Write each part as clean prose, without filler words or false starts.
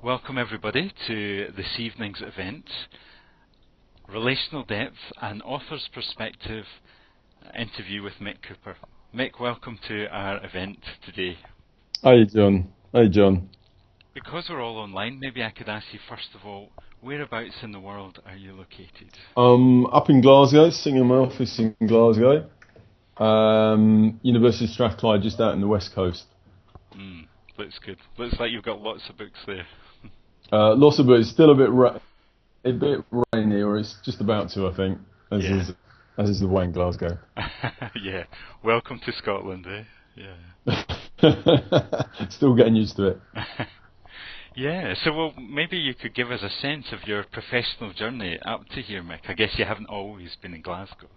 Welcome everybody to this evening's event, Relational Depth, an author's perspective interview with Mick Cooper. Mick, welcome to our event today. Hi John. Hi John. Because we're all online, maybe I could ask you first of all, whereabouts in the world are you located? Up in Glasgow, sitting in my office in Glasgow. University of Strathclyde, just out in the west coast. Looks good. Looks like you've got lots of books there. Lots of books. Still a bit rainy, or it's just about to, I think, as is the way in Glasgow. Yeah. Welcome to Scotland, eh? Yeah. Still getting used to it. Yeah, so well, maybe you could give us a sense of your professional journey up to here, Mick. I guess you haven't always been in Glasgow.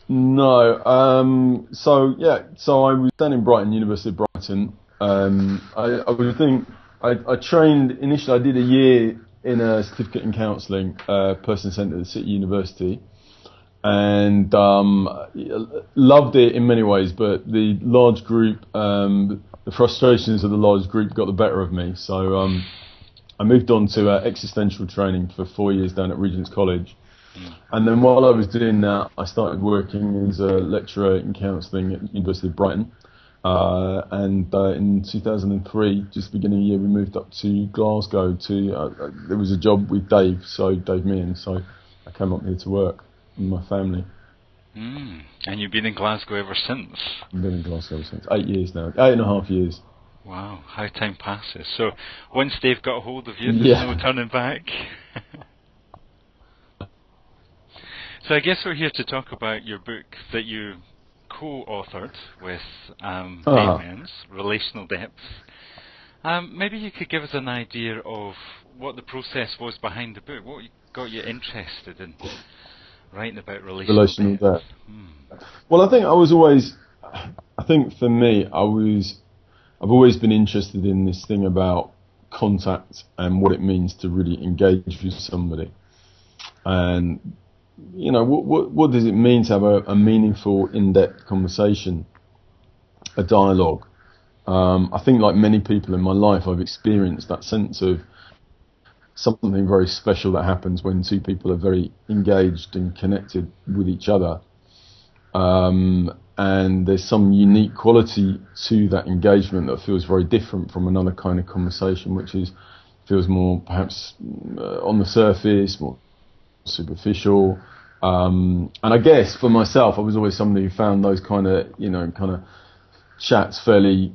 No. So I was down in Brighton, University of Brighton. I trained initially. I did a year in a certificate in counselling, person-centred at City University, and loved it in many ways. But the large group, the frustrations of the large group got the better of me. So I moved on to existential training for 4 years down at Regent's College. And then while I was doing that, I started working as a lecturer in counselling at the University of Brighton. And in 2003, just the beginning of the year, we moved up to Glasgow there was a job with Dave Mearns, so I came up here to work with my family. And you've been in Glasgow ever since? I've been in Glasgow since 8 years now, 8.5 years. Wow, how time passes. So once Dave got a hold of you, there's no turning back. So I guess we're here to talk about your book that you co-authored with Dave Mearns, Relational Depth. Maybe you could give us an idea of what the process was behind the book. What got you interested in writing about relational depth? Well, I think for me, I've always been interested in this thing about contact and what it means to really engage with somebody. And you know, what does it mean to have a meaningful, in-depth conversation, a dialogue? I think, like many people in my life, I've experienced that sense of something very special that happens when two people are very engaged and connected with each other. And there's some unique quality to that engagement that feels very different from another kind of conversation, which feels more perhaps on the surface, more superficial. And I guess for myself, I was always somebody who found those kind of chats fairly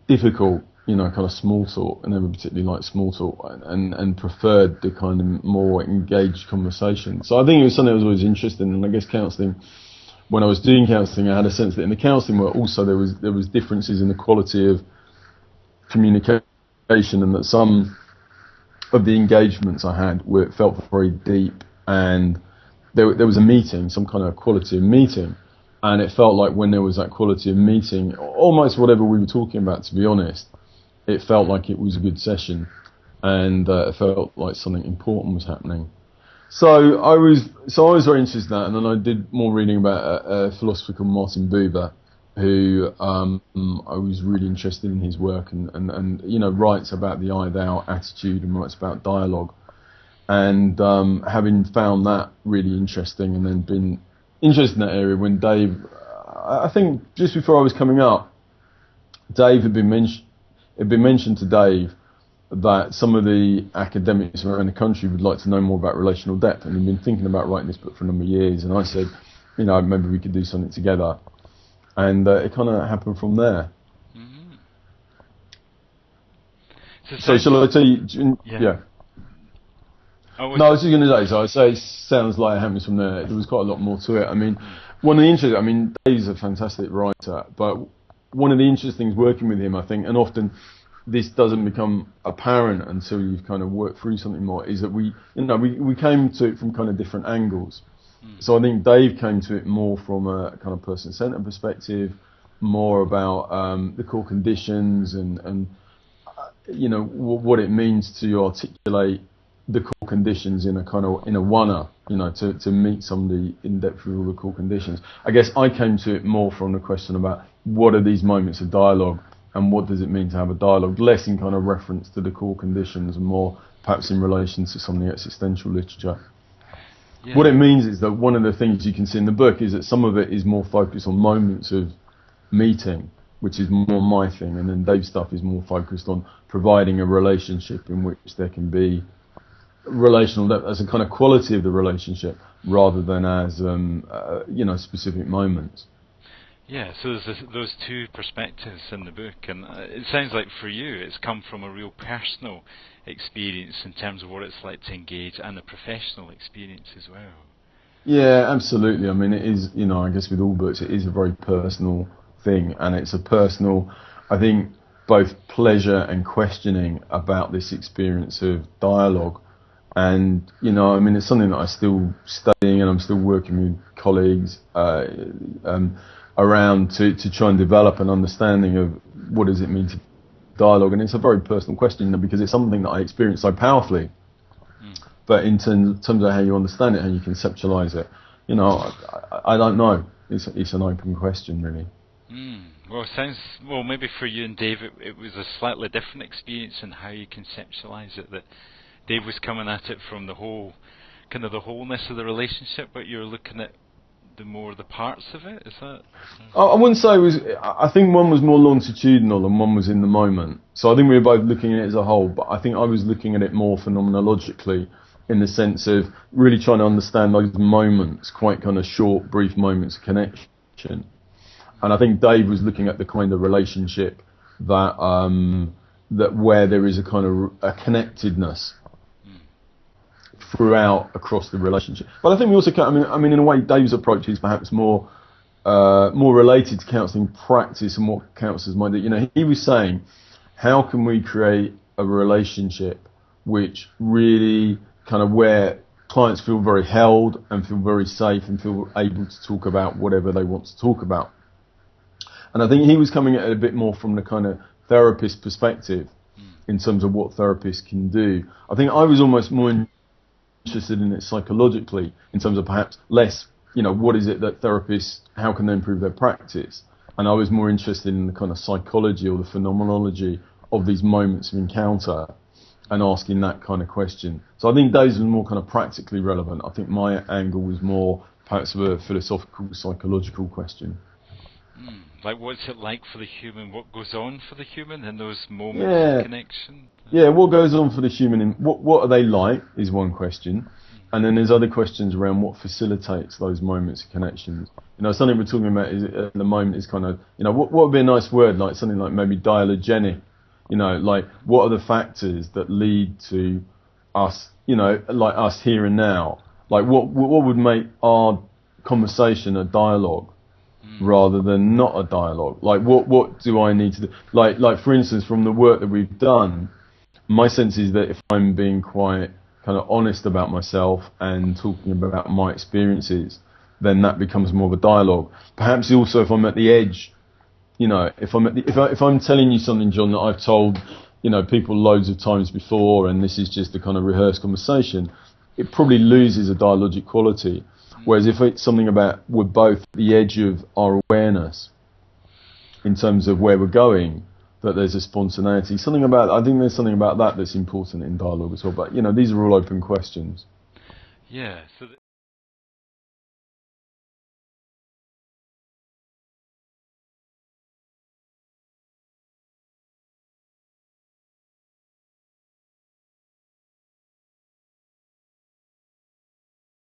difficult, kind of small talk. I never particularly liked small talk, and preferred the kind of more engaged conversation. So I think it was something I was always interested in. And I guess counselling, when I was doing counselling, I had a sense that in the counselling world also there was differences in the quality of communication, and that some of the engagements I had felt very deep, and there was a meeting, some kind of quality of meeting, and it felt like when there was that quality of meeting, almost whatever we were talking about, to be honest, it felt like it was a good session, and it felt like something important was happening. So I was very interested in that, and then I did more reading about a philosopher called Martin Buber, who I was really interested in his work, and writes about the I-thou attitude and writes about dialogue. And having found that really interesting, and then been interested in that area when Dave, I think just before I was coming up, Dave had been mentioned to Dave that some of the academics around the country would like to know more about relational depth, and he'd been thinking about writing this book for a number of years. And I said, maybe we could do something together. And it kind of happened from there. Mm-hmm. So shall I tell you? Yeah. I was just going to say, so I say it sounds like it happens from there. There was quite a lot more to it. I mean, Dave's a fantastic writer, but one of the interesting things working with him, I think, and often this doesn't become apparent until you've kind of worked through something more, is that we came to it from kind of different angles. So I think Dave came to it more from a kind of person-centered perspective, more about the core conditions and what it means to articulate the core conditions in a one-er, to meet somebody in depth with all the core conditions. I guess I came to it more from the question about what are these moments of dialogue and what does it mean to have a dialogue, less in kind of reference to the core conditions and more perhaps in relation to some of the existential literature. Yeah. What it means is that one of the things you can see in the book is that some of it is more focused on moments of meeting, which is more my thing, and then Dave's stuff is more focused on providing a relationship in which there can be relational depth as a kind of quality of the relationship rather than as specific moments. Yeah, so there's those two perspectives in the book, and it sounds like for you it's come from a real personal experience in terms of what it's like to engage, and the professional experience as well. Yeah, absolutely. I mean, it is, I guess with all books, it is a very personal thing, and it's a personal, I think, both pleasure and questioning about this experience of dialogue. And, it's something that I'm still studying, and I'm still working with colleagues around to try and develop an understanding of what does it mean to dialogue. And it's a very personal question because it's something that I experience so powerfully. But in terms of how you understand it, how you conceptualize it, I don't know. It's an open question, really. Well, maybe for you and Dave, it was a slightly different experience in how you conceptualize it. That Dave was coming at it from the whole, kind of the wholeness of the relationship, but you're looking at the parts of it. Is that? I wouldn't say it was. I think one was more longitudinal and one was in the moment. So I think we were both looking at it as a whole, but I think I was looking at it more phenomenologically, in the sense of really trying to understand those moments, quite kind of short, brief moments of connection. And I think Dave was looking at the kind of relationship that where there is a kind of a connectedness throughout across the relationship. But I think we also can, I mean in a way Dave's approach is perhaps more related to counselling practice and what counsellors might do. He was saying, how can we create a relationship which really kind of where clients feel very held and feel very safe and feel able to talk about whatever they want to talk about. And I think he was coming at it a bit more from the kind of therapist perspective in terms of what therapists can do. I think I was almost more interested in it psychologically, in terms of perhaps less, what is it that therapists, how can they improve their practice? And I was more interested in the kind of psychology or the phenomenology of these moments of encounter and asking that kind of question. So I think Dave's was more kind of practically relevant. I think my angle was more perhaps of a philosophical, psychological question. Like what's it like for the human? What goes on for the human in those moments of connection? Yeah, what goes on for the human? What are they like is one question. And then there's other questions around what facilitates those moments of connections. Something we're talking about is at the moment is kind of, what would be a nice word, like something like maybe dialogenic. Like what are the factors that lead to us, like us here and now? Like what would make our conversation a dialogue rather than not a dialogue? Like what do I need to do? Like for instance, from the work that we've done, my sense is that if I'm being quite kind of honest about myself and talking about my experiences, then that becomes more of a dialogue. Perhaps also if I'm at the edge, if I'm telling you something, John, that I've told, people loads of times before, and this is just a kind of rehearsed conversation, it probably loses a dialogic quality. Whereas if it's something about we're both at the edge of our awareness in terms of where we're going, that there's a spontaneity. I think there's something about that that's important in dialogue as well. But, these are all open questions. Yeah. So